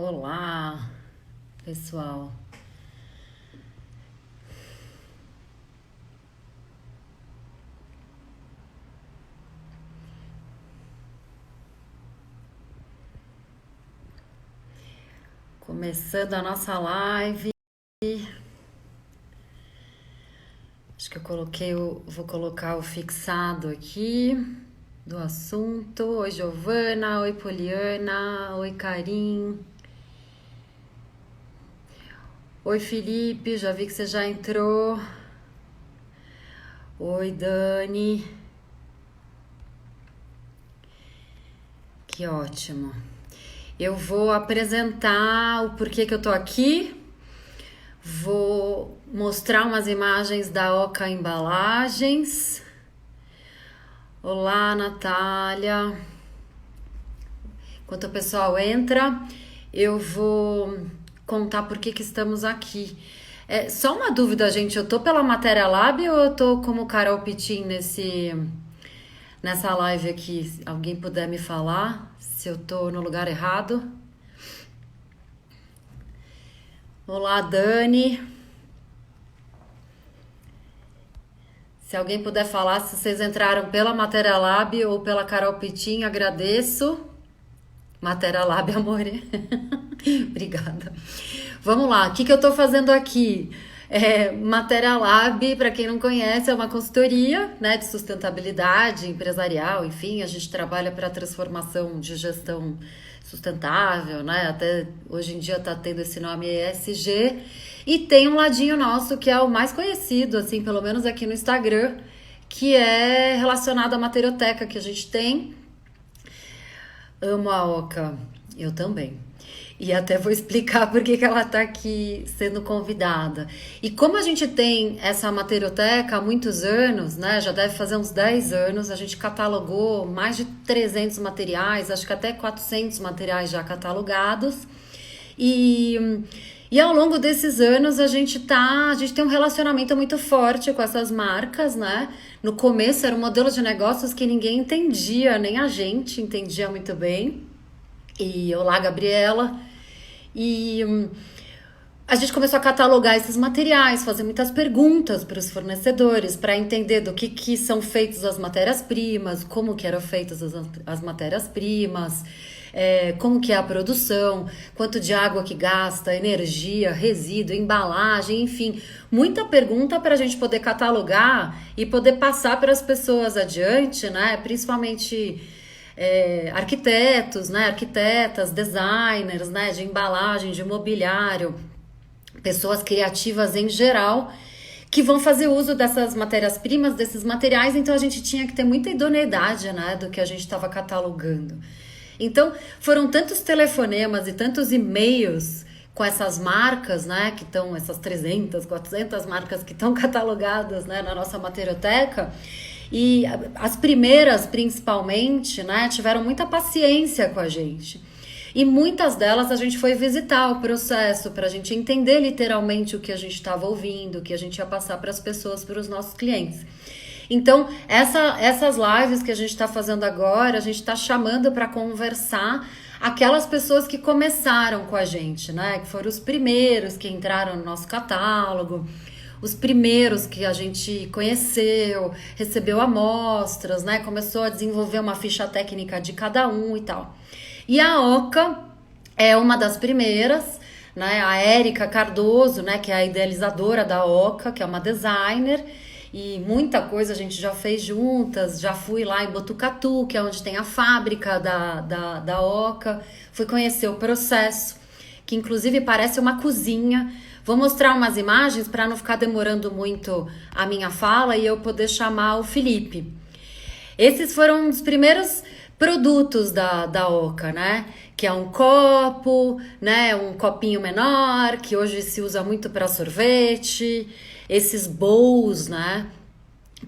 Olá, pessoal. Começando a nossa live. Acho que vou colocar o fixado aqui do assunto. Oi, Giovana. Oi, Poliana. Oi, Karim. Oi, Felipe. Já vi que você já entrou. Oi, Dani. Que ótimo. Eu vou apresentar o porquê que eu tô aqui. Vou mostrar umas imagens da Oca Embalagens. Olá, Natália. Enquanto o pessoal entra, eu vou contar por que estamos aqui. Só uma dúvida, gente. Eu tô pela Matéria Lab ou eu tô como Carol Pitin nessa live aqui? Se alguém puder me falar se eu tô no lugar errado. Olá, Dani. Se alguém puder falar se vocês entraram pela Matéria Lab ou pela Carol Pitin, agradeço. Matéria Lab, amor. Obrigada. Vamos lá, o que eu tô fazendo aqui? Matéria Lab, para quem não conhece, é uma consultoria, né, de sustentabilidade empresarial, enfim, a gente trabalha para a transformação de gestão sustentável, né? Até hoje em dia está tendo esse nome ESG. E tem um ladinho nosso que é o mais conhecido, assim, pelo menos aqui no Instagram, que é relacionado à materioteca que a gente tem. Amo a Oca, eu também. E até vou explicar por que ela está aqui sendo convidada. E como a gente tem essa materioteca há muitos anos, né? Já deve fazer uns 10 anos, a gente catalogou mais de 300 materiais, acho que até 400 materiais já catalogados. E ao longo desses anos a gente tem um relacionamento muito forte com essas marcas, né? No começo era um modelo de negócios que ninguém entendia, nem a gente entendia muito bem. E olá, Gabriela. E a gente começou a catalogar esses materiais, fazer muitas perguntas para os fornecedores para entender do que são feitas as matérias-primas, como que eram feitas as matérias-primas, como que é a produção, quanto de água que gasta, energia, resíduo, embalagem, enfim, muita pergunta para a gente poder catalogar e poder passar para as pessoas adiante, né? Principalmente arquitetos, né? Arquitetas, designers, né? De embalagem, de mobiliário, pessoas criativas em geral, que vão fazer uso dessas matérias-primas, desses materiais, então a gente tinha que ter muita idoneidade, né, do que a gente estava catalogando. Então, foram tantos telefonemas e tantos e-mails com essas marcas, né, que estão, essas 300, 400 marcas que estão catalogadas, né, na nossa materioteca, e as primeiras, principalmente, né, tiveram muita paciência com a gente. E muitas delas a gente foi visitar o processo para a gente entender literalmente o que a gente estava ouvindo, o que a gente ia passar para as pessoas, para os nossos clientes. Então, essas lives que a gente está fazendo agora, a gente está chamando para conversar aquelas pessoas que começaram com a gente, né? Que foram os primeiros que entraram no nosso catálogo, os primeiros que a gente conheceu, recebeu amostras, né? Começou a desenvolver uma ficha técnica de cada um e tal. E a Oca é uma das primeiras, né? A Érica Cardoso, né? Que é a idealizadora da Oca, que é uma designer. E muita coisa a gente já fez juntas. Já fui lá em Botucatu, que é onde tem a fábrica da Oca. Fui conhecer o processo, que inclusive parece uma cozinha. Vou mostrar umas imagens para não ficar demorando muito a minha fala e eu poder chamar o Felipe. Esses foram um dos primeiros produtos da Oca, né? Que é um copo, né? Um copinho menor, que hoje se usa muito para sorvete. Esses bowls, né?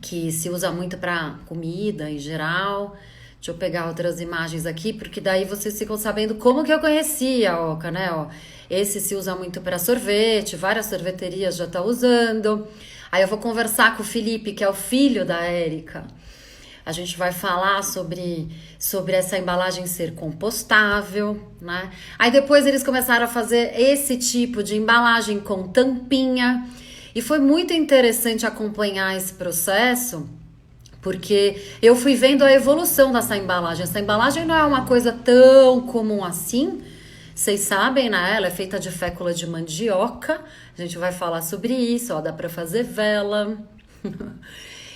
Que se usa muito para comida em geral. Deixa eu pegar outras imagens aqui, porque daí vocês ficam sabendo como que eu conheci a Oca, né? Ó, esse se usa muito para sorvete, várias sorveterias já estão usando. Aí eu vou conversar com o Felipe, que é o filho da Érica, A gente vai falar sobre essa embalagem ser compostável, né? Aí depois eles começaram a fazer esse tipo de embalagem com tampinha. E foi muito interessante acompanhar esse processo, porque eu fui vendo a evolução dessa embalagem. Essa embalagem não é uma coisa tão comum assim. Vocês sabem, né? Ela é feita de fécula de mandioca. A gente vai falar sobre isso, ó. Dá para fazer vela.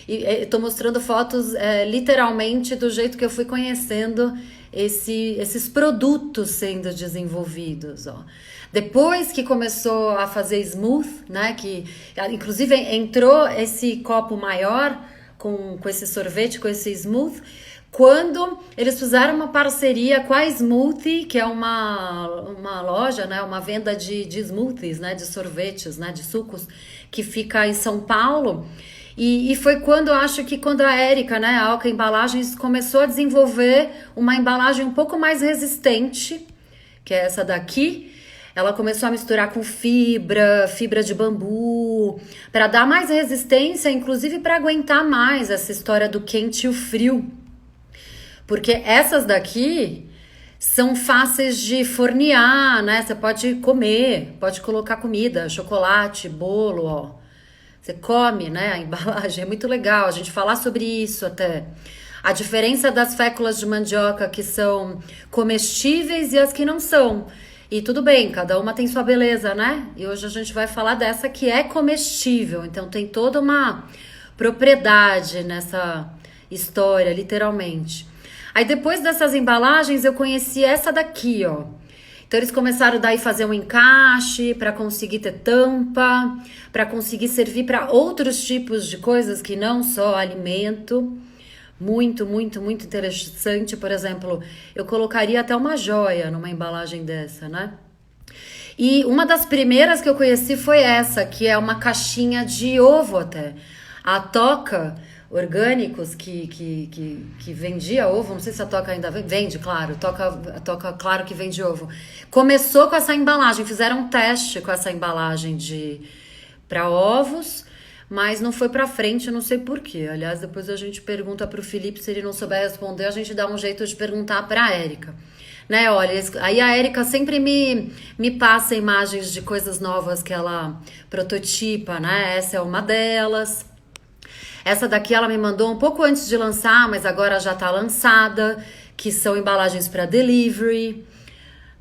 E estou mostrando fotos literalmente do jeito que eu fui conhecendo esses produtos sendo desenvolvidos, ó. Depois que começou a fazer smooth, né? Que inclusive entrou esse copo maior com esse sorvete, com esse smooth, quando eles fizeram uma parceria com a Smoothie, que é uma loja, né? Uma venda de smoothies, né? De sorvetes, né? De sucos, que fica em São Paulo. E foi quando, acho que quando a Érica, né, a Oca Embalagens, começou a desenvolver uma embalagem um pouco mais resistente, que é essa daqui. Ela começou a misturar com fibra de bambu, para dar mais resistência, inclusive para aguentar mais essa história do quente e o frio. Porque essas daqui são fáceis de fornear, né? Você pode comer, pode colocar comida, chocolate, bolo, ó. Você come, né, a embalagem, é muito legal a gente falar sobre isso até. A diferença das féculas de mandioca que são comestíveis e as que não são. E tudo bem, cada uma tem sua beleza, né? E hoje a gente vai falar dessa que é comestível, então tem toda uma propriedade nessa história, literalmente. Aí depois dessas embalagens eu conheci essa daqui, ó. Então eles começaram daí a fazer um encaixe para conseguir ter tampa, para conseguir servir para outros tipos de coisas que não só alimento. Muito, muito, muito interessante. Por exemplo, eu colocaria até uma joia numa embalagem dessa, né? E uma das primeiras que eu conheci foi essa, que é uma caixinha de ovo até. A Toca Orgânicos, que vendia ovo, não sei se a Toca ainda vende, claro, a Toca claro que vende ovo. Começou com essa embalagem, fizeram um teste com essa embalagem para ovos, mas não foi pra frente, eu não sei porquê. Aliás, depois a gente pergunta pro Felipe, se ele não souber responder, a gente dá um jeito de perguntar pra Érica. Né, olha, aí a Érica sempre me passa imagens de coisas novas que ela prototipa, né? Essa é uma delas. Essa daqui ela me mandou um pouco antes de lançar, mas agora já tá lançada, que são embalagens para delivery,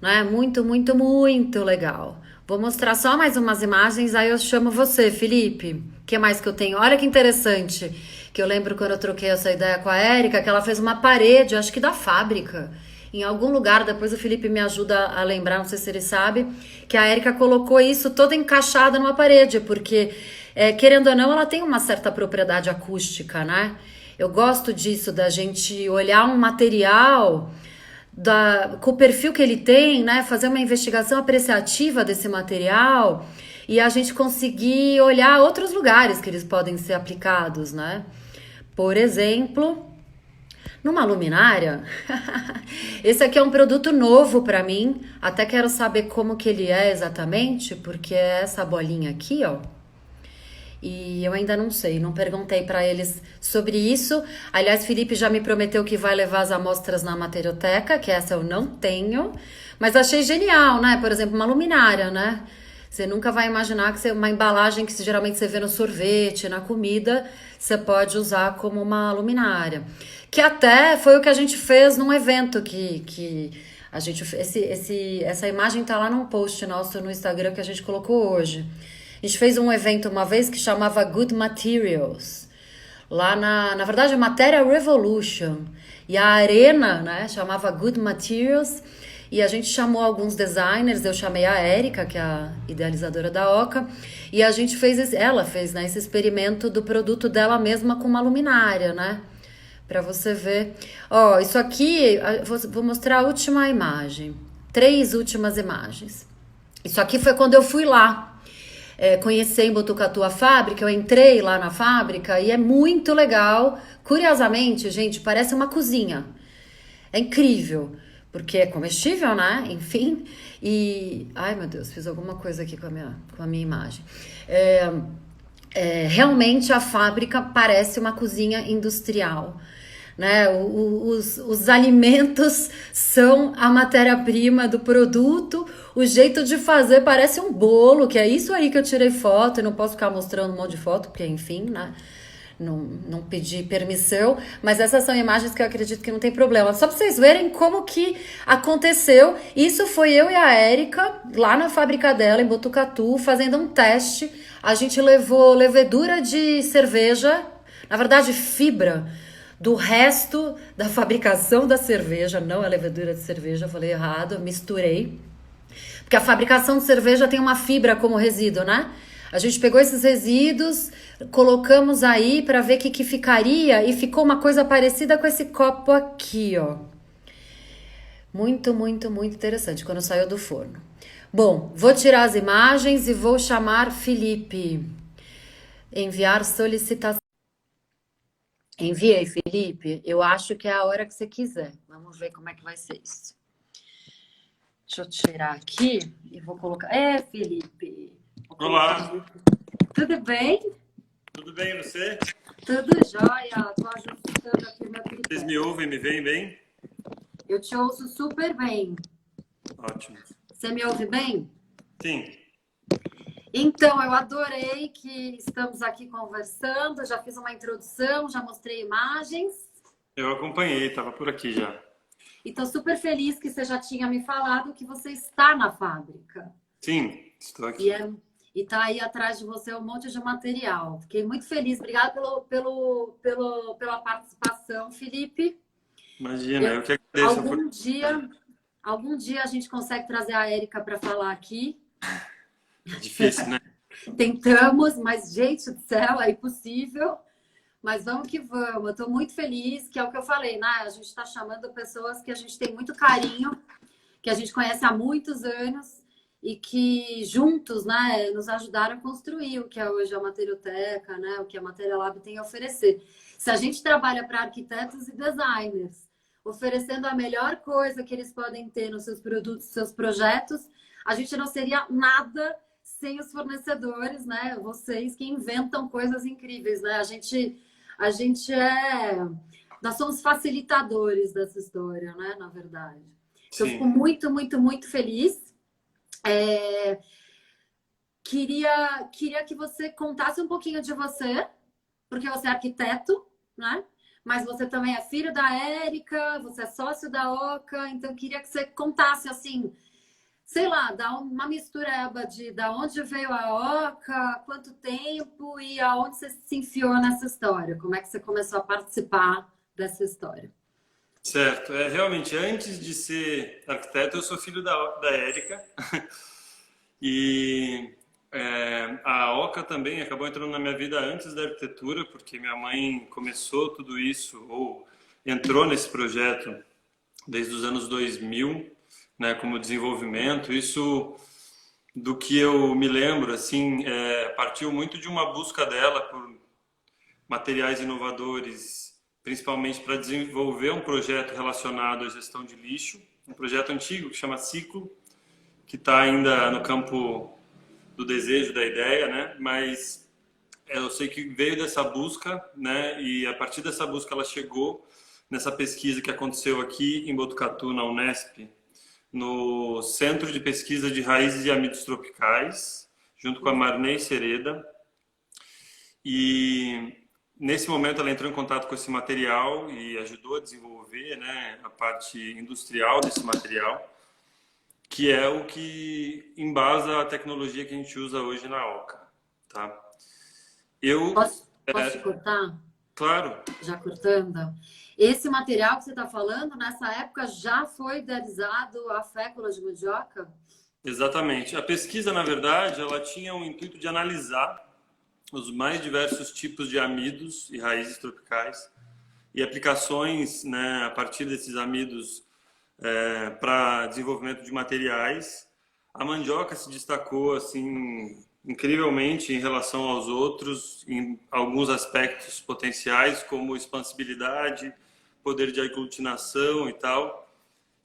né? Muito, muito, muito legal. Vou mostrar só mais umas imagens, aí eu chamo você, Felipe. O que mais que eu tenho? Olha que interessante, que eu lembro quando eu troquei essa ideia com a Érica, que ela fez uma parede, acho que da fábrica, em algum lugar, depois o Felipe me ajuda a lembrar, não sei se ele sabe, que a Érica colocou isso toda encaixada numa parede, porque... querendo ou não, ela tem uma certa propriedade acústica, né? Eu gosto disso, da gente olhar um material com o perfil que ele tem, né? Fazer uma investigação apreciativa desse material e a gente conseguir olhar outros lugares que eles podem ser aplicados, né? Por exemplo, numa luminária. Esse aqui é um produto novo para mim, até quero saber como que ele é exatamente, porque é essa bolinha aqui, ó. E eu ainda não sei, não perguntei para eles sobre isso. Aliás, Felipe já me prometeu que vai levar as amostras na Materioteca, que essa eu não tenho. Mas achei genial, né? Por exemplo, uma luminária, né? Você nunca vai imaginar que uma embalagem que geralmente você vê no sorvete, na comida, você pode usar como uma luminária. Que até foi o que a gente fez num evento que a gente... essa imagem tá lá num post nosso no Instagram que a gente colocou hoje. A gente fez um evento uma vez que chamava Good Materials, lá na verdade, Material Revolution, e a arena, né, chamava Good Materials, e a gente chamou alguns designers, eu chamei a Érica, que é a idealizadora da Oca, e a gente ela fez, né, esse experimento do produto dela mesma com uma luminária, né, pra você ver. Ó, isso aqui, vou mostrar a última imagem, 3 últimas imagens. Isso aqui foi quando eu fui lá. Conhecer em Botucatu a fábrica, eu entrei lá na fábrica e é muito legal. Curiosamente, gente, parece uma cozinha. É incrível, porque é comestível, né? Enfim, e... Ai, meu Deus, fiz alguma coisa aqui com a minha imagem. Realmente a fábrica parece uma cozinha industrial. né? Os alimentos são a matéria-prima do produto, o jeito de fazer parece um bolo, que é isso aí que eu tirei foto, e não posso ficar mostrando um monte de foto, porque enfim, né? Não pedi permissão, mas essas são imagens que eu acredito que não tem problema. Só para vocês verem como que aconteceu. Isso foi eu e a Érica, lá na fábrica dela, em Botucatu, fazendo um teste. A gente levou levedura de cerveja, na verdade, fibra do resto da fabricação da cerveja, não é levedura de cerveja, eu falei errado, eu misturei. Porque a fabricação de cerveja tem uma fibra como resíduo, né? A gente pegou esses resíduos, colocamos aí para ver o que ficaria e ficou uma coisa parecida com esse copo aqui, ó. Muito, muito, muito interessante quando saiu do forno. Bom, vou tirar as imagens e vou chamar Felipe. Enviar solicitação. Enviei, Felipe. Eu acho que é a hora que você quiser. Vamos ver como é que vai ser isso. Deixa eu tirar aqui e vou colocar. Felipe. Olá, Tudo bem? tudo bem e você? Tudo jóia. Tô ajustando aqui o meu Vocês tripé. me ouvem, me veem bem? Eu te ouço super bem. Ótimo. Você me ouve bem? Sim, Então, eu adorei que estamos aqui conversando. Já fiz uma introdução, já mostrei imagens. eu acompanhei, estava por aqui já. E tô super feliz que você já tinha me falado que você está na fábrica. Sim, estou aqui. E tá aí atrás de você um monte de material. Fiquei muito feliz. Obrigada pela participação, Felipe. Imagina, eu que agradeço a Algum oportunidade. dia, algum dia a gente consegue trazer a Érica para falar aqui. Difícil, né? Tentamos, mas, gente do céu, é impossível. Mas vamos que vamos. Eu estou muito feliz, que é o que eu falei, né? A gente está chamando pessoas que a gente tem muito carinho, que a gente conhece há muitos anos e que juntos, né, nos ajudaram a construir o que é hoje a Materioteca, né? O que a Matéria Lab tem a oferecer. Se a gente trabalha para arquitetos e designers, oferecendo a melhor coisa que eles podem ter nos seus produtos, seus projetos, a gente não seria nada sem os fornecedores, né? Vocês que inventam coisas incríveis, né? Nós somos facilitadores dessa história, né? Na verdade. Então, eu fico Sim. muito, muito, muito feliz. Queria que você contasse um pouquinho de você, porque você é arquiteto, né? Mas você também é filho da Érica, você é sócio da Oca, então queria que você contasse assim, sei lá, dá uma mistureba de da onde veio a Oca, quanto tempo e aonde você se enfiou nessa história. Como é que você começou a participar dessa história? Certo, realmente, antes de ser arquiteto, eu sou filho da Érica. E a Oca também acabou entrando na minha vida antes da arquitetura, porque minha mãe começou tudo isso, ou entrou nesse projeto desde os anos 2000, né, como desenvolvimento. Isso, do que eu me lembro, assim, partiu muito de uma busca dela por materiais inovadores, principalmente para desenvolver um projeto relacionado à gestão de lixo, um projeto antigo que chama Ciclo, que está ainda no campo do desejo, da ideia, né? Mas eu sei que veio dessa busca, né? E a partir dessa busca ela chegou nessa pesquisa que aconteceu aqui em Botucatu, na Unesp, no Centro de Pesquisa de Raízes e Amidos Tropicais, junto com a Marney Sereda. E nesse momento ela entrou em contato com esse material e ajudou a desenvolver, né, a parte industrial desse material, que é o que embasa a tecnologia que a gente usa hoje na Oca, tá? Eu, Posso te cortar? claro, Já cortando? Esse material que você está falando, nessa época, já foi idealizado a fécula de mandioca? exatamente. A pesquisa, na verdade, ela tinha o intuito de analisar os mais diversos tipos de amidos e raízes tropicais e aplicações, né, a partir desses amidos para desenvolvimento de materiais. A mandioca se destacou assim incrivelmente em relação aos outros em alguns aspectos potenciais, como expansibilidade, poder de aglutinação e tal.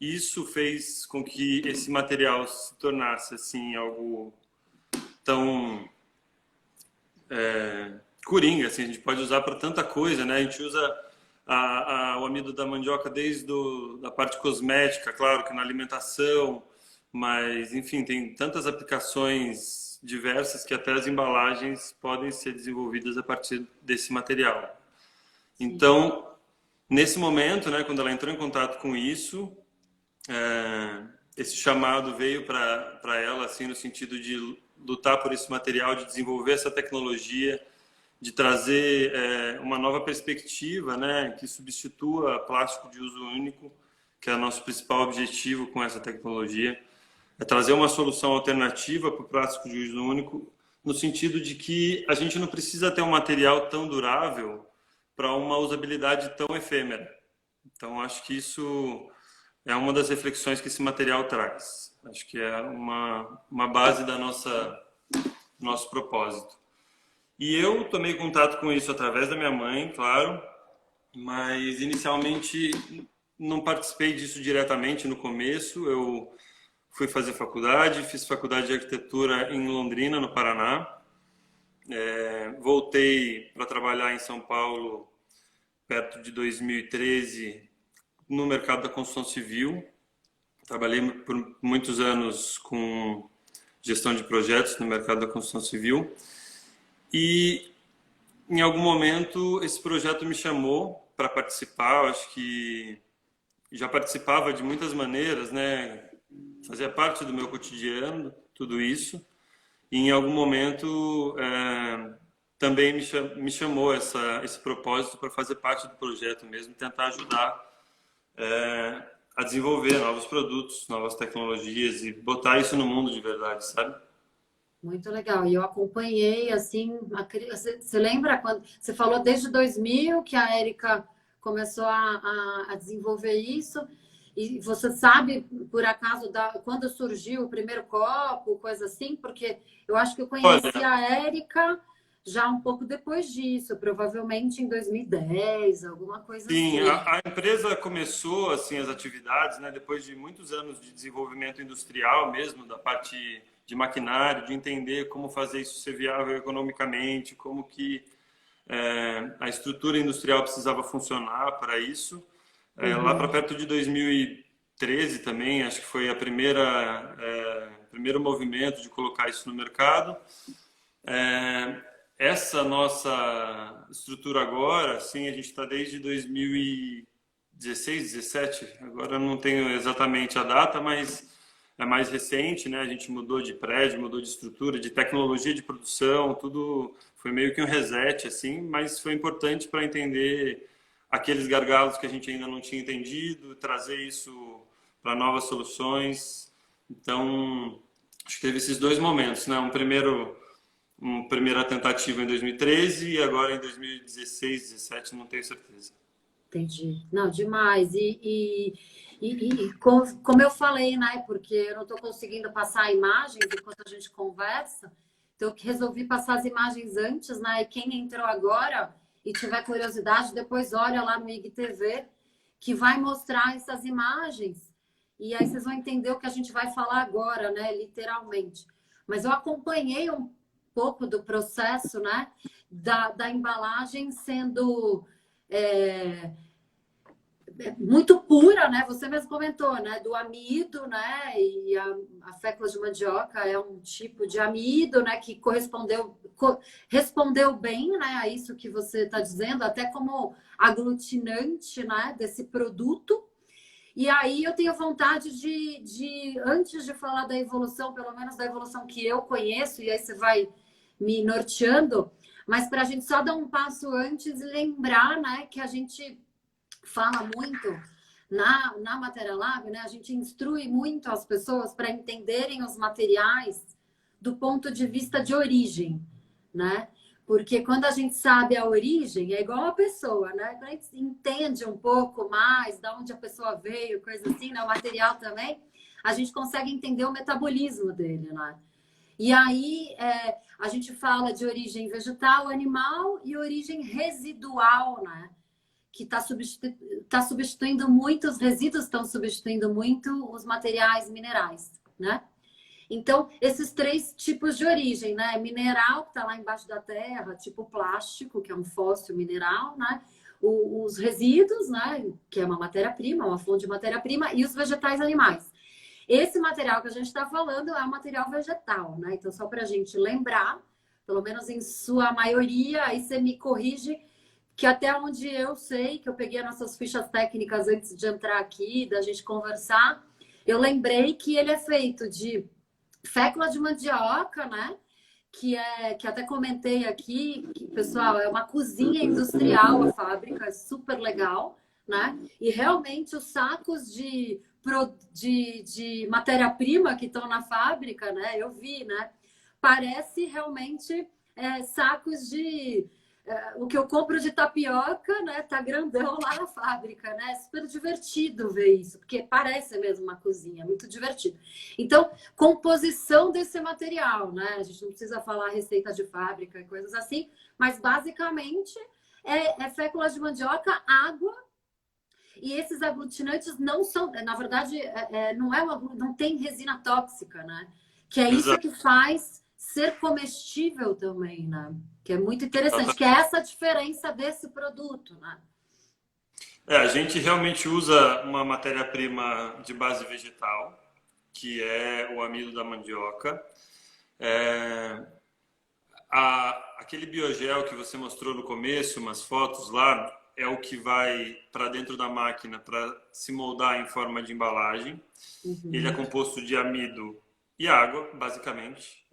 Isso fez com que esse material se tornasse assim algo tão coringa, assim, a gente pode usar para tanta coisa, né? A gente usa o amido da mandioca desde da parte cosmética, claro que na alimentação, mas enfim, tem tantas aplicações diversas que até as embalagens podem ser desenvolvidas a partir desse material. Então, nesse momento, né, quando ela entrou em contato com isso, esse chamado veio para ela, assim, no sentido de lutar por esse material, de desenvolver essa tecnologia, de trazer uma nova perspectiva, né, que substitua plástico de uso único, que é o nosso principal objetivo com essa tecnologia, é trazer uma solução alternativa para o plástico de uso único, no sentido de que a gente não precisa ter um material tão durável para uma usabilidade tão efêmera. Então, acho que isso é uma das reflexões que esse material traz. Acho que é uma base da nosso propósito. E eu tomei contato com isso através da minha mãe, claro, mas inicialmente não participei disso diretamente no começo. Eu fui fazer faculdade, fiz faculdade de arquitetura em Londrina, no Paraná. Voltei para trabalhar em São Paulo perto de 2013 no mercado da construção civil. Trabalhei por muitos anos com gestão de projetos no mercado da construção civil. E em algum momento esse projeto me chamou para participar. Eu acho que já participava de muitas maneiras, né? Fazia parte do meu cotidiano, tudo isso. E em algum momento também me chamou esse propósito para fazer parte do projeto mesmo, tentar ajudar a desenvolver novos produtos, novas tecnologias e botar isso no mundo de verdade, sabe? Muito legal. E eu acompanhei, assim, você lembra quando você falou desde 2000 que a Érica começou a desenvolver isso? E você sabe, por acaso, quando surgiu o primeiro copo, coisa assim? Porque eu acho que eu conheci a Érica já um pouco depois disso, provavelmente em 2010, alguma coisa sim, assim. a empresa começou assim as atividades, né, depois de muitos anos de desenvolvimento industrial mesmo, da parte de maquinário, de entender como fazer isso ser viável economicamente, como que a estrutura industrial precisava funcionar para isso. Lá para perto de 2013 também, acho que foi primeiro movimento de colocar isso no mercado. Essa nossa estrutura agora, sim, a gente está desde 2016, 17, agora eu não tenho exatamente a data, mas é mais recente, né? A gente mudou de prédio, mudou de estrutura, de tecnologia de produção, tudo foi meio que um reset, assim, mas foi importante para entender aqueles gargalos que a gente ainda não tinha entendido, trazer isso para novas soluções. Então, acho que teve esses dois momentos, né? Uma primeira tentativa em 2013 e agora em 2016, 2017, não tenho certeza. Entendi. Não, demais. Como eu falei, né? Porque eu não estou conseguindo passar imagens enquanto a gente conversa, então eu resolvi passar as imagens antes, né? E quem entrou agora e tiver curiosidade, depois olha lá no IGTV, que vai mostrar essas imagens. E aí vocês vão entender o que a gente vai falar agora, né? Literalmente. Mas eu acompanhei um pouco do processo, né? Da embalagem sendo muito pura, né? Você mesmo comentou, né? Do amido, né? E a fécula de mandioca é um tipo de amido, né? Que respondeu bem, né? A isso que você está dizendo, até como aglutinante, né? Desse produto. E aí eu tenho vontade antes de falar da evolução, pelo menos da evolução que eu conheço, e aí você vai me norteando, mas para a gente só dar um passo antes e lembrar, né? Que a gente fala muito na Matera Lab, né? A gente instrui muito as pessoas para entenderem os materiais do ponto de vista de origem, né? Porque quando a gente sabe a origem, é igual a pessoa, né? Quando a gente entende um pouco mais de onde a pessoa veio, coisa assim, né? O material também, a gente consegue entender o metabolismo dele, né? E aí a gente fala de origem vegetal, animal e origem residual, né? Que está substituindo muito, os resíduos estão substituindo muito os materiais minerais, né? Então, esses três tipos de origem, né? Mineral, que está lá embaixo da terra, tipo plástico, que é um fóssil mineral, né? os resíduos, né, que é uma matéria-prima, uma fonte de matéria-prima, e os vegetais animais. Esse material que a gente está falando é um material vegetal, né? Então, só para a gente lembrar, pelo menos em sua maioria, aí você me corrige, que até onde eu sei, que eu peguei as nossas fichas técnicas antes de entrar aqui, da gente conversar, eu lembrei que ele é feito de fécula de mandioca, né? Que até comentei aqui, que, pessoal, é uma cozinha industrial a fábrica, é super legal, né? E realmente os sacos de matéria-prima que estão na fábrica, né? Eu vi, né? Parece realmente sacos de o que eu compro de tapioca, né? Tá grandão lá na fábrica, né? É super divertido ver isso, porque parece mesmo uma cozinha, muito divertido. Então, composição desse material, né? A gente não precisa falar receita de fábrica e coisas assim, mas basicamente é fécula de mandioca, água, e esses aglutinantes não são, na verdade, não tem resina tóxica, né? Que é isso Exato. que faz ser comestível também, né? Que é muito interessante, que é essa diferença desse produto, né? A gente realmente usa uma matéria-prima de base vegetal, que é o amido da mandioca. É, aquele biogel que você mostrou no começo, umas fotos lá, é o que vai para dentro da máquina para se moldar em forma de embalagem. Ele é composto de amido e água, basicamente.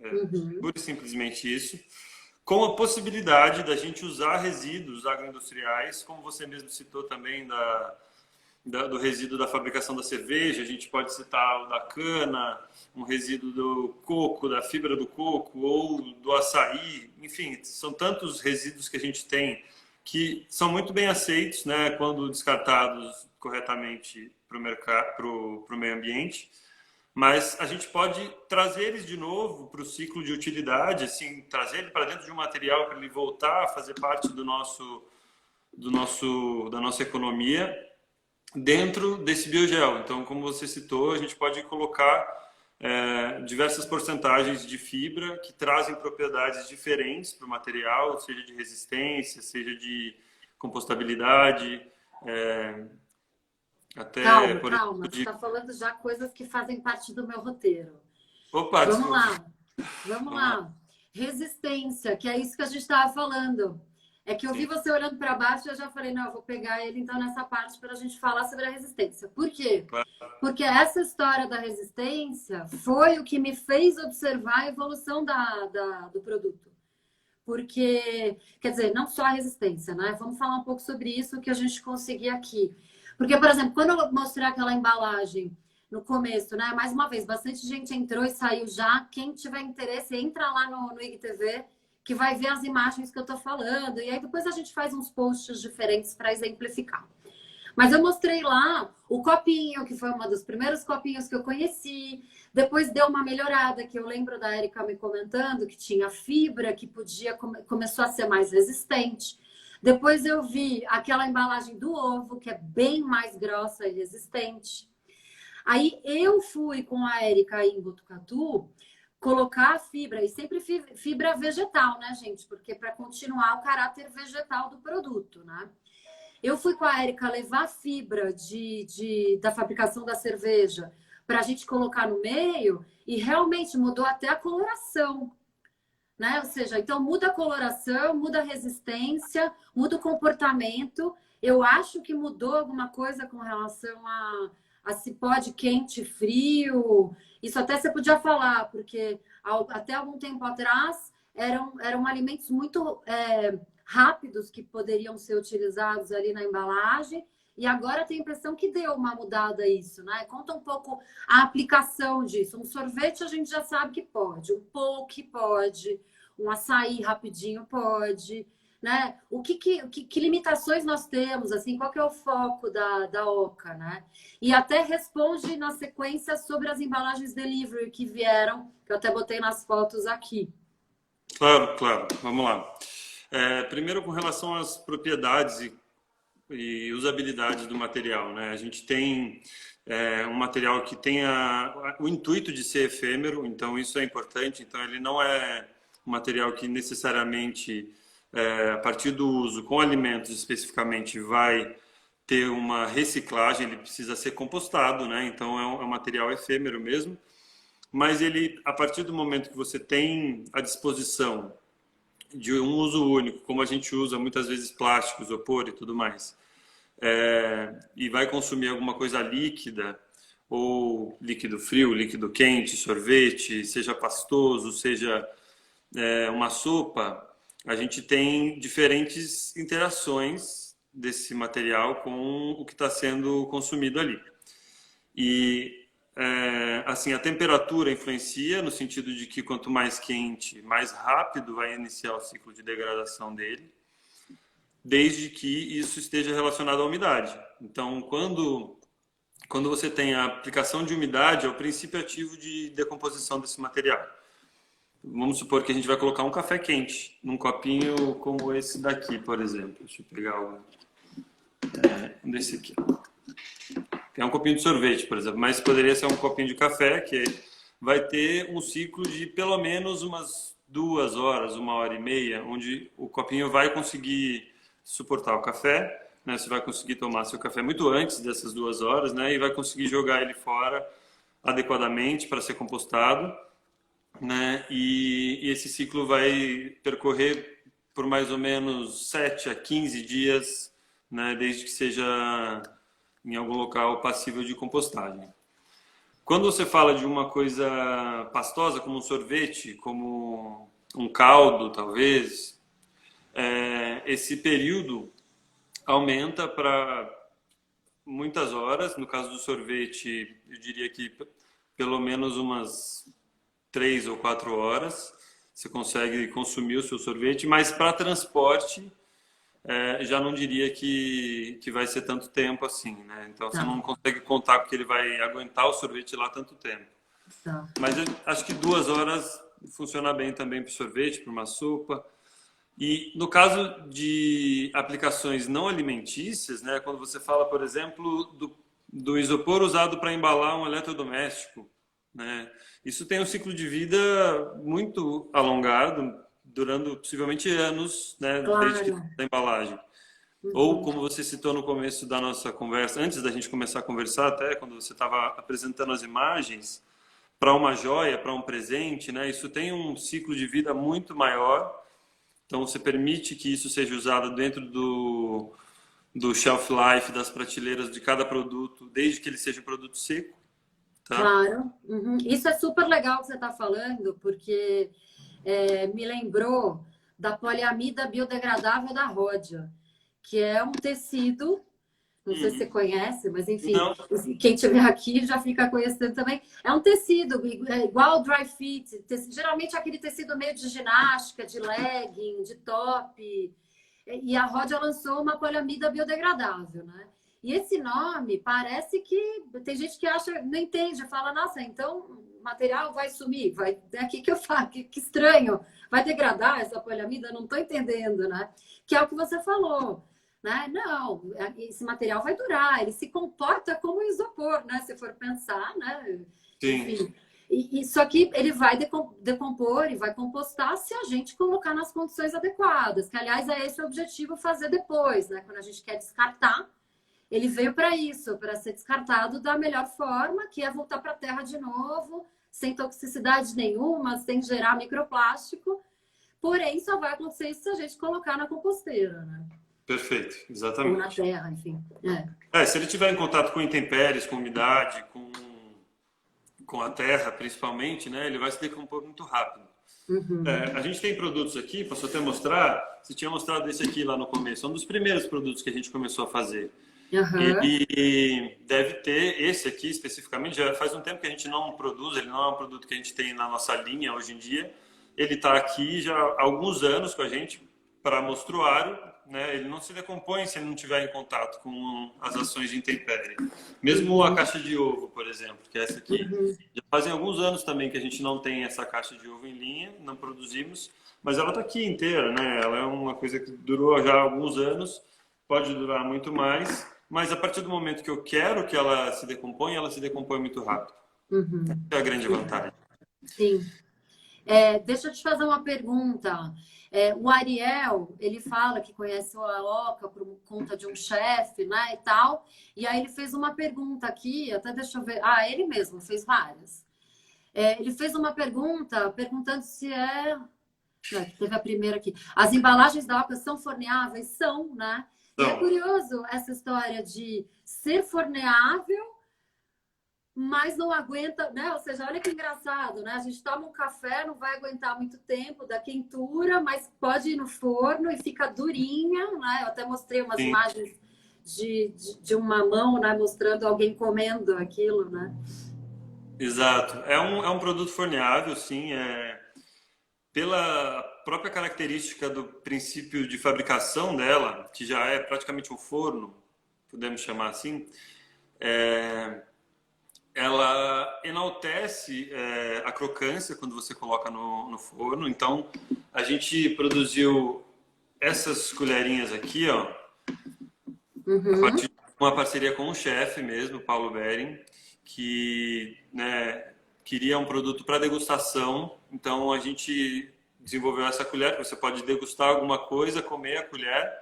Pura e simplesmente isso. Com a possibilidade da gente usar resíduos agroindustriais, como você mesmo citou também do resíduo da fabricação da cerveja, a gente pode citar o da cana, um resíduo do coco, da fibra do coco ou do açaí, enfim, são tantos resíduos que a gente tem que são muito bem aceitos, né, quando descartados corretamente para o mercado, para o meio ambiente. Mas a gente pode trazer eles de novo para o ciclo de utilidade, assim, trazer ele para dentro de um material para ele voltar a fazer parte da nossa economia dentro desse biogel. Então, como você citou, a gente pode colocar diversas porcentagens de fibra que trazem propriedades diferentes para o material, seja de resistência, seja de compostabilidade, até Calma, você está falando já coisas que fazem parte do meu roteiro. Opa, Vamos desculpa. lá, vamos lá. Resistência, que é isso que a gente estava falando. É que eu vi você olhando para baixo e eu já falei, não, eu vou pegar ele então nessa parte para a gente falar sobre a resistência. Por quê? Porque essa história da resistência foi o que me fez observar a evolução do produto. Porque, quer dizer, não só a resistência, né? Vamos falar um pouco sobre isso que a gente conseguir aqui. Porque, por exemplo, quando eu mostrei aquela embalagem no começo, né? Mais uma vez, bastante gente entrou e saiu já. Quem tiver interesse, entra lá no IGTV, que vai ver as imagens que eu tô falando. E aí depois a gente faz uns posts diferentes para exemplificar. Mas eu mostrei lá o copinho, que foi um dos primeiros copinhos que eu conheci. Depois deu uma melhorada, que eu lembro da Erika me comentando, que tinha fibra, que começou a ser mais resistente. Depois eu vi aquela embalagem do ovo, que é bem mais grossa e resistente. Aí eu fui com a Erika em Botucatu colocar a fibra, e sempre fibra vegetal, né, gente? Porque para continuar o caráter vegetal do produto, né? Eu fui com a Erika levar fibra da fabricação da cerveja para a gente colocar no meio e realmente mudou até a coloração, né? Ou seja, então muda a coloração, muda a resistência, muda o comportamento. Eu acho que mudou alguma coisa com relação a se pode quente, frio. Isso até você podia falar, porque até algum tempo atrás eram alimentos muito rápidos que poderiam ser utilizados ali na embalagem. E agora tem a impressão que deu uma mudada isso, né? Conta um pouco a aplicação disso. Um sorvete a gente já sabe que pode, um poke pode, um açaí rapidinho pode, né? Que limitações nós temos, assim, qual que é o foco da Oca, né? E até responde na sequência sobre as embalagens delivery que vieram, que eu até botei nas fotos aqui. Claro, vamos lá. Primeiro, com relação às propriedades e usabilidade do material, né? A gente tem um material que tem o intuito de ser efêmero, então isso é importante. Então ele não é um material que necessariamente a partir do uso com alimentos especificamente, vai ter uma reciclagem, ele precisa ser compostado, né? Então é um material efêmero mesmo, mas ele, a partir do momento que você tem à disposição de um uso único, como a gente usa muitas vezes plástico, isopor e tudo mais, e vai consumir alguma coisa líquida, ou líquido frio, líquido quente, sorvete, seja pastoso, seja uma sopa, a gente tem diferentes interações desse material com o que está sendo consumido ali. E assim, a temperatura influencia no sentido de que quanto mais quente, mais rápido vai iniciar o ciclo de degradação dele, desde que isso esteja relacionado à umidade. Então, quando você tem a aplicação de umidade, é o princípio ativo de decomposição desse material. Vamos supor que a gente vai colocar um café quente num copinho como esse daqui, por exemplo. Deixa eu pegar um desse aqui. É um copinho de sorvete, por exemplo, mas poderia ser um copinho de café que vai ter um ciclo de pelo menos umas 2 horas, 1 hora e meia, onde o copinho vai conseguir suportar o café, né? Você vai conseguir tomar seu café muito antes dessas 2 horas, né? E vai conseguir jogar ele fora adequadamente para ser compostado, né? E esse ciclo vai percorrer por mais ou menos 7 a 15 dias, né? Desde que seja em algum local passível de compostagem. Quando você fala de uma coisa pastosa, como um sorvete, como um caldo, talvez, esse período aumenta para muitas horas. No caso do sorvete, eu diria que pelo menos umas 3 ou 4 horas você consegue consumir o seu sorvete, mas para transporte já não diria que vai ser tanto tempo assim, né? Então você Tá, não consegue contar porque ele vai aguentar o sorvete lá tanto tempo. tá. Mas eu acho que 2 horas funciona bem também para o sorvete, para uma sopa. E no caso de aplicações não alimentícias, né? Quando você fala, por exemplo, do isopor usado para embalar um eletrodoméstico, né? Isso tem um ciclo de vida muito alongado, durando possivelmente anos, né, desde que Claro. da embalagem. Ou Uhum. como você citou no começo da nossa conversa, antes da gente começar a conversar, até quando você estava apresentando as imagens, para uma joia, para um presente, né, isso tem um ciclo de vida muito maior. Então você permite que isso seja usado dentro do shelf life das prateleiras de cada produto, desde que ele seja um produto seco, tá? Claro. Uhum. Isso é super legal que você está falando, porque me lembrou da poliamida biodegradável da Rhodia, que é um tecido, não sei se você Uhum. conhece, mas enfim, Não, quem estiver aqui já fica conhecendo também. É um tecido igual ao dry fit, geralmente é aquele tecido meio de ginástica, de legging, de top. E a Rhodia lançou uma poliamida biodegradável, né? E esse nome parece que tem gente que acha, não entende, fala, nossa, então o material vai sumir, vai, é aqui que eu falo, que estranho, vai degradar essa poliamida, não estou entendendo, né? Que é o que você falou, né? Não, esse material vai durar, ele se comporta como isopor, né? Se for pensar, né? sim, Enfim. Só que ele vai decompor e vai compostar se a gente colocar nas condições adequadas. Que, aliás, é esse o objetivo fazer depois, né? Quando a gente quer descartar, ele veio para isso, para ser descartado da melhor forma, que é voltar para a terra de novo, sem toxicidade nenhuma, sem gerar microplástico. Porém, só vai acontecer isso se a gente colocar na composteira, né? perfeito, Ou na exatamente. terra, enfim. Se ele tiver em contato com intempéries, com umidade, com a terra principalmente, né, ele vai se decompor muito rápido. Uhum. A gente tem produtos aqui, posso até mostrar, você tinha mostrado esse aqui lá no começo, é um dos primeiros produtos que a gente começou a fazer. Uhum. Ele deve ter, esse aqui especificamente, já faz um tempo que a gente não produz, ele não é um produto que a gente tem na nossa linha hoje em dia. Ele está aqui já há alguns anos com a gente para mostruário, né? Ele não se decompõe se ele não estiver em contato com as ações de intempérie. Mesmo a caixa de ovo, por exemplo, que é essa aqui. Uhum. Já fazem alguns anos também que a gente não tem essa caixa de ovo em linha, não produzimos, mas ela está aqui inteira, né? Ela é uma coisa que durou já há alguns anos, pode durar muito mais, mas a partir do momento que eu quero que ela se decompõe muito rápido. Uhum. Essa é a grande vantagem. Sim. Deixa eu te fazer uma pergunta. O Ariel, ele fala que conhece a Oca por conta de um chefe, né, e tal. E aí ele fez uma pergunta aqui, até deixa eu ver. Ah, ele mesmo fez várias. Ele fez uma pergunta perguntando se teve a primeira aqui. As embalagens da Oca são forneáveis? São, né? E é Então, curioso essa história de ser forneável, mas não aguenta, né? Ou seja, olha que engraçado, né? A gente toma um café, não vai aguentar muito tempo da quentura, mas pode ir no forno e fica durinha, né? Eu até mostrei umas sim, imagens de uma mão, né? Mostrando alguém comendo aquilo, né? exato. É um produto forneável, sim. Pela própria característica do princípio de fabricação dela, que já é praticamente um forno, podemos chamar assim, é, ela enaltece a crocância quando você coloca no forno. Então, a gente produziu essas colherinhas aqui, ó, a Uhum. partir de uma parceria com o chefe mesmo, Paulo Bering, que, né, queria um produto para degustação. Então, a gente desenvolveu essa colher, que você pode degustar alguma coisa, comer a colher.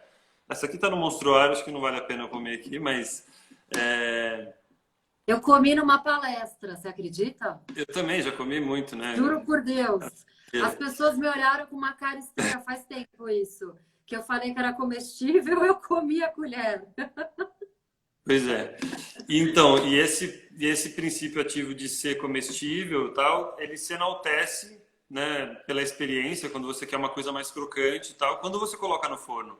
Essa aqui está no monstruário, acho que não vale a pena eu comer aqui, mas é, Eu comi numa palestra, você acredita? eu também já comi muito, né? Juro por Deus. As pessoas me olharam com uma cara estranha, faz tempo isso. Que eu falei que era comestível, eu comi a colher. Pois é. Então, e esse princípio ativo de ser comestível e tal, ele se enaltece, né, pela experiência, quando você quer uma coisa mais crocante e tal, quando você coloca no forno.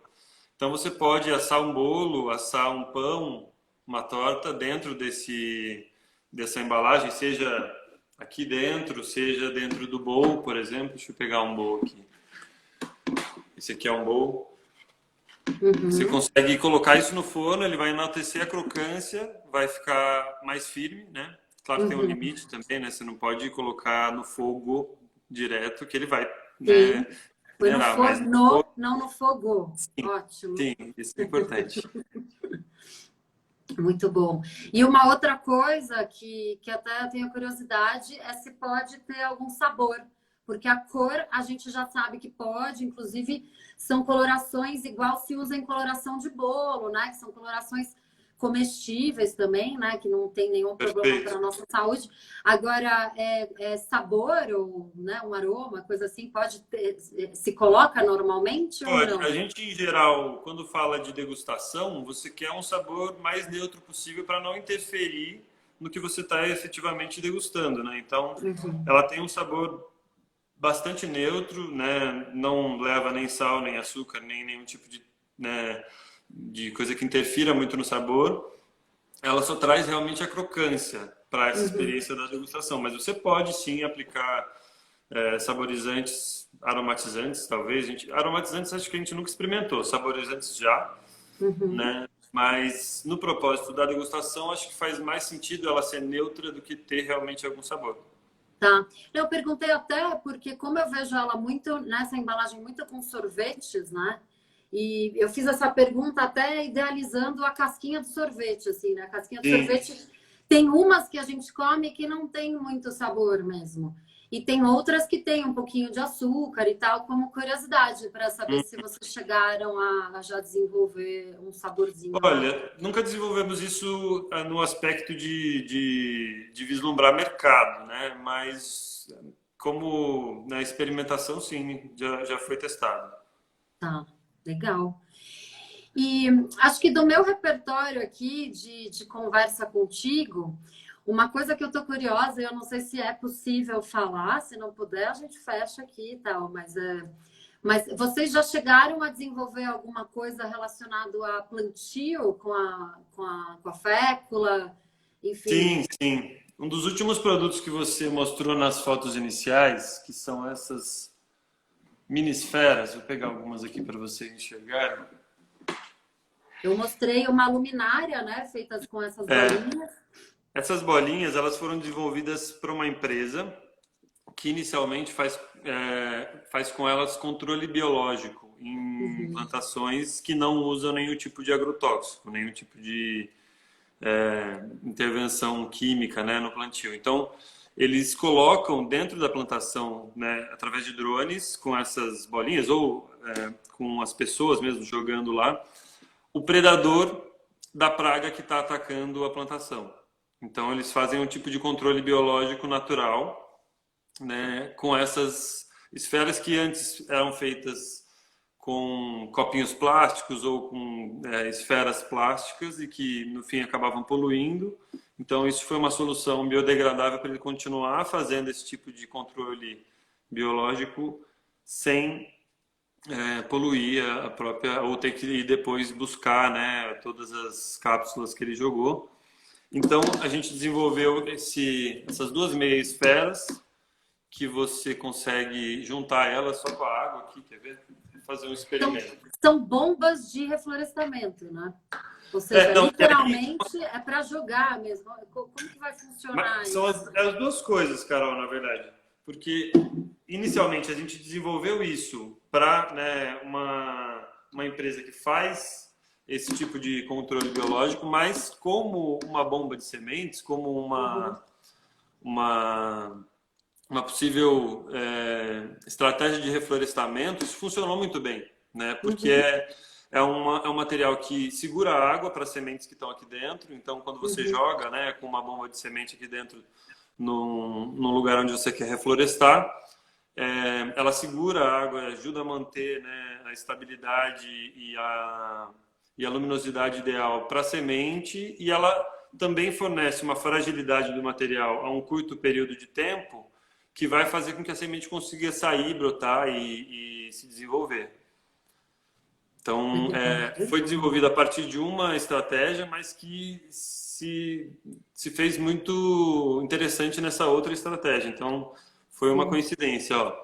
Então você pode assar um bolo, assar um pão, uma torta dentro dessa embalagem, seja aqui dentro, seja dentro do bowl, por exemplo. Deixa eu pegar um bowl aqui. Esse aqui é um bowl. Você Uhum. consegue colocar isso no forno, ele vai enaltecer a crocância, vai ficar mais firme, né? Claro que tem um Uhum. limite também, né? Você não pode colocar no fogo direto, que ele vai, né, Sim. Foi no generar, mas no fogo, forno, não no fogo. sim, Ótimo. sim, isso é importante. Muito bom. E uma outra coisa que até eu tenho curiosidade é se pode ter algum sabor. Porque a cor a gente já sabe que pode, inclusive são colorações igual se usa em coloração de bolo, né? Que são colorações comestíveis também, né? Que não tem nenhum problema para Perfeito. a nossa saúde. Agora, sabor ou, né, um aroma, coisa assim, pode ter, se coloca normalmente ou Pode. A não? gente, em geral, quando fala de degustação, você quer um sabor mais neutro possível para não interferir no que você está efetivamente degustando, né? Então, Uhum. ela tem um sabor bastante neutro, né? Não leva nem sal, nem açúcar, nem nenhum tipo de, né, de coisa que interfira muito no sabor. Ela só traz realmente a crocância para essa Uhum. experiência da degustação. Mas você pode sim aplicar saborizantes, aromatizantes, talvez. Aromatizantes acho que a gente nunca experimentou, saborizantes já, Uhum. né? Mas no propósito da degustação, acho que faz mais sentido ela ser neutra do que ter realmente algum sabor. Tá. Eu perguntei até porque, como eu vejo ela muito nessa embalagem, muito com sorvetes, né? E eu fiz essa pergunta até idealizando a casquinha do sorvete, assim, né? A casquinha do Sim. sorvete tem umas que a gente come que não tem muito sabor mesmo. E tem outras que tem um pouquinho de açúcar e tal, como curiosidade, para saber se vocês chegaram a já desenvolver um saborzinho lá. Olha, nunca desenvolvemos isso no aspecto de vislumbrar mercado, né? Mas como na experimentação, sim, já foi testado. Tá, legal. E acho que do meu repertório aqui de conversa contigo, uma coisa que eu tô curiosa, e eu não sei se é possível falar, se não puder, a gente fecha aqui e tal, mas vocês já chegaram a desenvolver alguma coisa relacionada a plantio com a fécula, enfim. Sim, sim. Um dos últimos produtos que você mostrou nas fotos iniciais, que são essas minisferas, vou pegar algumas aqui para você enxergar. Eu mostrei uma luminária, né, feitas com essas bolinhas. Essas bolinhas, elas foram desenvolvidas por uma empresa que inicialmente faz com elas controle biológico em Uhum. plantações que não usam nenhum tipo de agrotóxico, nenhum tipo de intervenção química, né, no plantio. Então, eles colocam dentro da plantação, né, através de drones, com essas bolinhas, ou com as pessoas mesmo jogando lá, o predador da praga que está atacando a plantação. Então, eles fazem um tipo de controle biológico natural, né, com essas esferas que antes eram feitas com copinhos plásticos ou com esferas plásticas e que, no fim, acabavam poluindo. Então, isso foi uma solução biodegradável para ele continuar fazendo esse tipo de controle biológico sem poluir a própria, ou ter que ir depois buscar, né, todas as cápsulas que ele jogou. Então, a gente desenvolveu essas duas meias esferas que você consegue juntar elas só com a água aqui, quer ver? Vou fazer um experimento. São bombas de reflorestamento, né? Ou seja, literalmente é para jogar mesmo. Como que vai funcionar isso? São as duas coisas, Carol, na verdade. Porque, inicialmente, a gente desenvolveu isso para, né, uma empresa que faz esse tipo de controle biológico, mas como uma bomba de sementes, como uma possível estratégia de reflorestamento, isso funcionou muito bem, né? Porque é um material que segura a água para as sementes que estão aqui dentro. Então, quando você joga, né, com uma bomba de semente aqui dentro, num lugar onde você quer reflorestar, ela segura a água, ajuda a manter, né, a estabilidade e a luminosidade ideal para a semente, e ela também fornece uma fragilidade do material a um curto período de tempo que vai fazer com que a semente consiga sair, brotar e se desenvolver. Então, foi desenvolvida a partir de uma estratégia, mas que se fez muito interessante nessa outra estratégia. Então, foi uma coincidência. Ó. O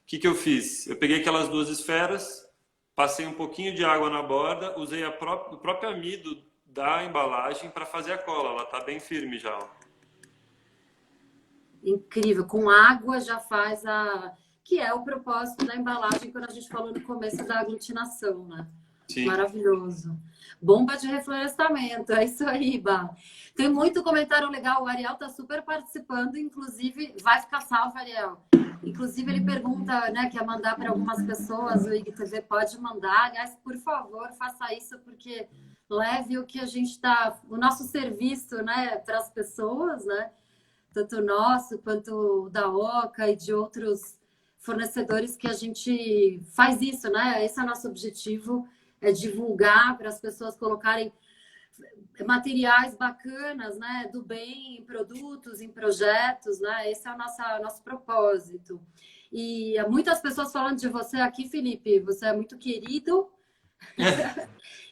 que eu fiz? Eu peguei aquelas duas esferas, passei um pouquinho de água na borda, usei o próprio amido da embalagem para fazer a cola. Ela está bem firme já. Ó. Incrível. Com água já faz que é o propósito da embalagem quando a gente falou no começo da aglutinação, né? Sim. Maravilhoso. Bomba de reflorestamento, é isso aí, Bá. Tem muito comentário legal, o Ariel tá super participando, inclusive, vai ficar salvo, Ariel. Inclusive, ele pergunta, né, quer mandar para algumas pessoas, o IGTV pode mandar. Aliás, por favor, faça isso, porque leve o que a gente está, o nosso serviço, né, para as pessoas, né? Tanto o nosso quanto o da Oca e de outros fornecedores que a gente faz isso, né? Esse é o nosso objetivo, é divulgar para as pessoas colocarem materiais bacanas, né? Do bem em produtos, em projetos, né? Esse é o nosso propósito. E muitas pessoas falando de você aqui, Felipe, você é muito querido.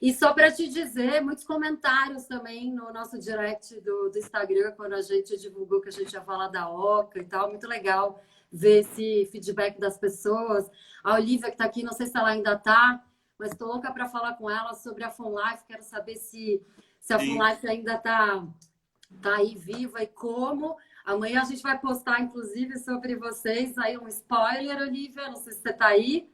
E só para te dizer, muitos comentários também no nosso direct do Instagram, quando a gente divulgou que a gente ia falar da Oca e tal. Muito legal ver esse feedback das pessoas. A Olivia, que está aqui, não sei se ela ainda está, mas estou louca para falar com ela sobre a FunLife. Quero saber se a FunLife ainda está aí viva e como. Amanhã a gente vai postar, inclusive, sobre vocês. Aí um spoiler, Olivia, não sei se você está aí.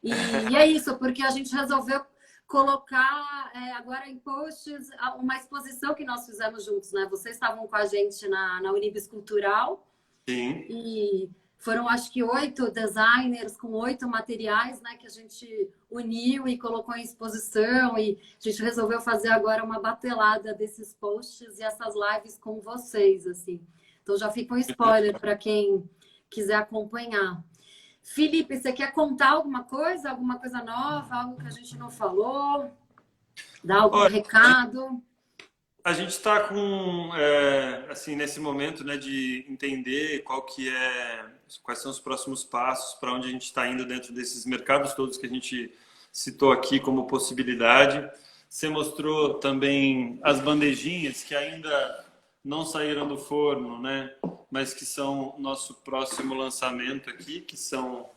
E é isso, porque a gente resolveu colocar agora em posts uma exposição que nós fizemos juntos, né? Vocês estavam com a gente na Unibis Cultural. Sim. E foram, acho que, 8 designers com 8 materiais, né? Que a gente uniu e colocou em exposição. E a gente resolveu fazer agora uma batelada desses posts e essas lives com vocês, assim. Então já fica um spoiler para quem quiser acompanhar. Felipe, você quer contar alguma coisa nova, algo que a gente não falou? Dar algum recado? A gente está com, assim, nesse momento, né, de entender quais são os próximos passos, para onde a gente está indo dentro desses mercados todos que a gente citou aqui como possibilidade. Você mostrou também as bandejinhas que ainda não saíram do forno, né? Mas que são nosso próximo lançamento aqui, que são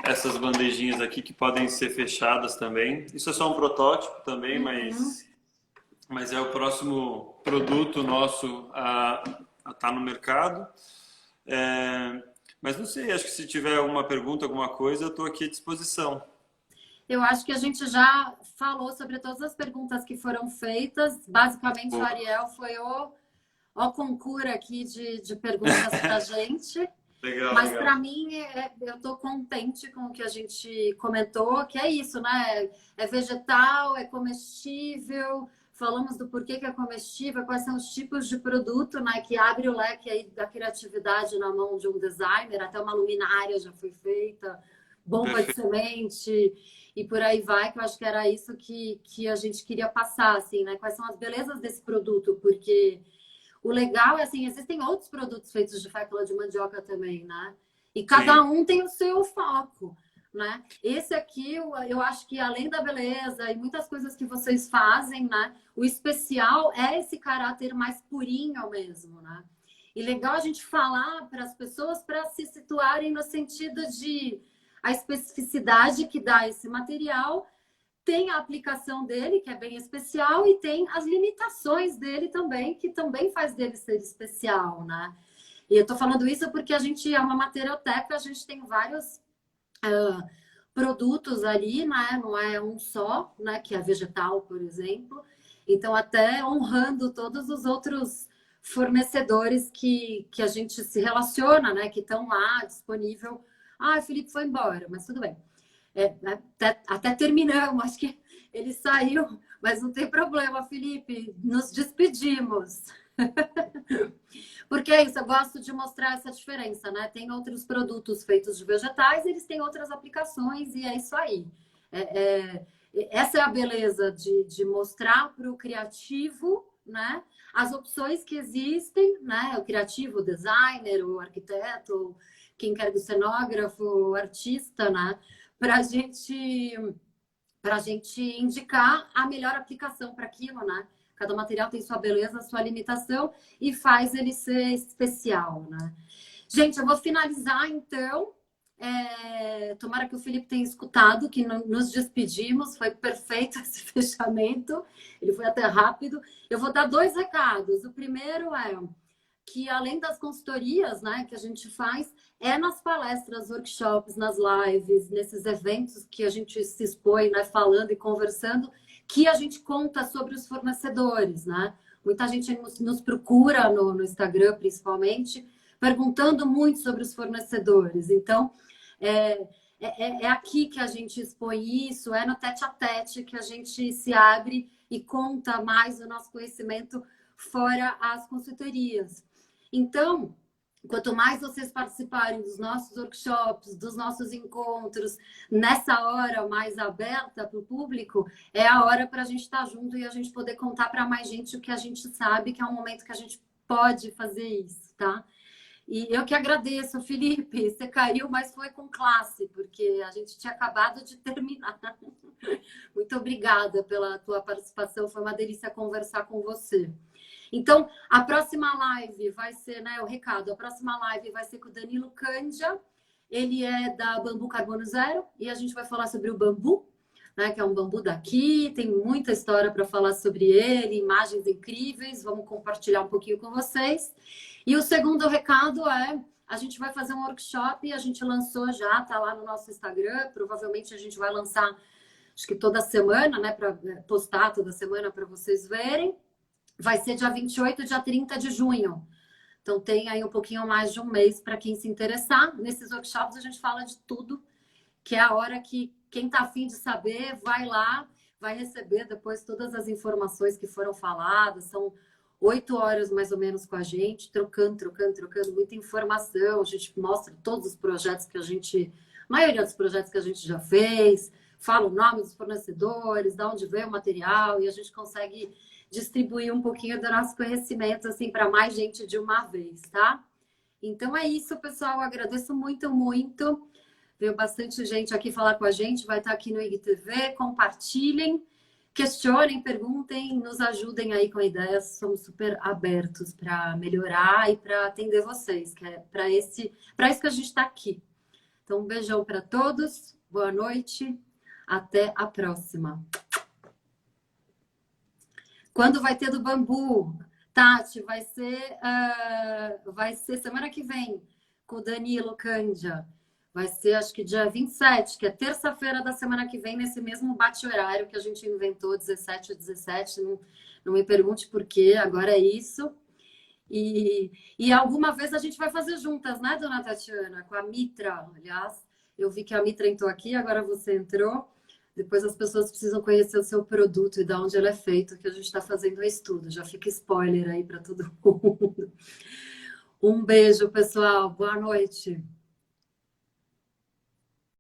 essas bandejinhas aqui que podem ser fechadas também. Isso é só um protótipo também, mas é o próximo produto nosso a estar no mercado. Mas não sei, acho que se tiver alguma pergunta, alguma coisa, eu estou aqui à disposição. Eu acho que a gente já falou sobre todas as perguntas que foram feitas. Basicamente, o Ariel foi ó concurso aqui de perguntas para a gente. Legal, Mas para legal. mim, eu estou contente com o que a gente comentou, que é isso, né? É vegetal, é comestível. Falamos do porquê que é comestível, quais são os tipos de produto, né? Que abre o leque aí da criatividade na mão de um designer, até uma luminária já foi feita, bomba de Perfeito. semente e por aí vai, que eu acho que era isso que a gente queria passar, assim, né? Quais são as belezas desse produto, porque o legal é assim, existem outros produtos feitos de fécula de mandioca também, né? E cada Sim, um tem o seu foco, né? Esse aqui, eu acho que além da beleza e muitas coisas que vocês fazem, né? O especial é esse caráter mais purinho mesmo, né? E legal a gente falar para as pessoas para se situarem no sentido de a especificidade que dá esse material tem a aplicação dele, que é bem especial, e tem as limitações dele também, que também faz dele ser especial, né? E eu tô falando isso porque a gente é uma materioteca, a gente tem vários produtos ali, né? Não é um só, né? Que é vegetal, por exemplo. Então, até honrando todos os outros fornecedores que a gente se relaciona, né? Que estão lá disponível. Ah, o Felipe foi embora, mas tudo bem. Até terminamos, acho que ele saiu, mas não tem problema, Felipe, nos despedimos. Porque é isso, eu gosto de mostrar essa diferença, né? Tem outros produtos feitos de vegetais, eles têm outras aplicações, e é isso aí. Essa é a beleza de mostrar para o criativo, né? As opções que existem, né? O criativo, o designer, o arquiteto, quem quer do cenógrafo, o artista, né? Para a gente indicar a melhor aplicação para aquilo, né? Cada material tem sua beleza, sua limitação e faz ele ser especial, né? Gente, eu vou finalizar então. Tomara que o Felipe tenha escutado, que nos despedimos, foi perfeito esse fechamento, ele foi até rápido. Eu vou dar dois recados. O primeiro é que além das consultorias, né, que a gente faz, é nas palestras, workshops, nas lives, nesses eventos que a gente se expõe, né, falando e conversando, que a gente conta sobre os fornecedores, né? Muita gente nos procura no Instagram, principalmente, perguntando muito sobre os fornecedores. Então, é, é aqui que a gente expõe isso, é no tete a tete que a gente se abre e conta mais o nosso conhecimento fora as consultorias. Então, quanto mais vocês participarem dos nossos workshops, dos nossos encontros, nessa hora mais aberta para o público, é a hora para a gente estar junto e a gente poder contar para mais gente o que a gente sabe, que é um momento que a gente pode fazer isso, tá? E eu que agradeço, Felipe. Você caiu, mas foi com classe, porque a gente tinha acabado de terminar. Muito obrigada pela tua participação. Foi uma delícia conversar com você. Então, a próxima live vai ser, né, o recado, a próxima live vai ser com o Danilo Cândia, ele é da Bambu Carbono Zero, e a gente vai falar sobre o bambu, né, que é um bambu daqui, tem muita história para falar sobre ele, imagens incríveis, vamos compartilhar um pouquinho com vocês. E o segundo recado é, a gente vai fazer um workshop, a gente lançou já, tá lá no nosso Instagram, provavelmente a gente vai lançar, acho que toda semana, né, para postar toda semana para vocês verem. Vai ser dia 28 e dia 30 de junho. Então tem aí um pouquinho mais de um mês para quem se interessar. Nesses workshops a gente fala de tudo, que é a hora que quem está afim de saber vai lá, vai receber depois todas as informações que foram faladas. São 8 horas mais ou menos com a gente, trocando muita informação. A gente mostra todos os projetos que a gente, a maioria dos projetos que a gente já fez, fala o nome dos fornecedores, de onde veio o material, e a gente consegue distribuir um pouquinho do nosso conhecimento assim para mais gente de uma vez, tá? Então é isso, pessoal. Eu agradeço muito, muito. Veio bastante gente aqui falar com a gente, vai estar aqui no IGTV. Compartilhem, questionem, perguntem, nos ajudem aí com ideias. Somos super abertos para melhorar e para atender vocês, que é para isso que a gente está aqui. Então, um beijão para todos, boa noite, até a próxima. Quando vai ter do bambu? Tati, vai ser semana que vem, com o Danilo Cândia. Vai ser, acho que dia 27, que é terça-feira da semana que vem, nesse mesmo bate-horário que a gente inventou, 17 ou 17. Não me pergunte por quê, agora é isso. E alguma vez a gente vai fazer juntas, né, dona Tatiana? Com a Mitra, aliás. Eu vi que a Mitra entrou aqui, agora você entrou. Depois as pessoas precisam conhecer o seu produto e de onde ele é feito, que a gente está fazendo um estudo. Já fica spoiler aí para todo mundo. Um beijo, pessoal. Boa noite.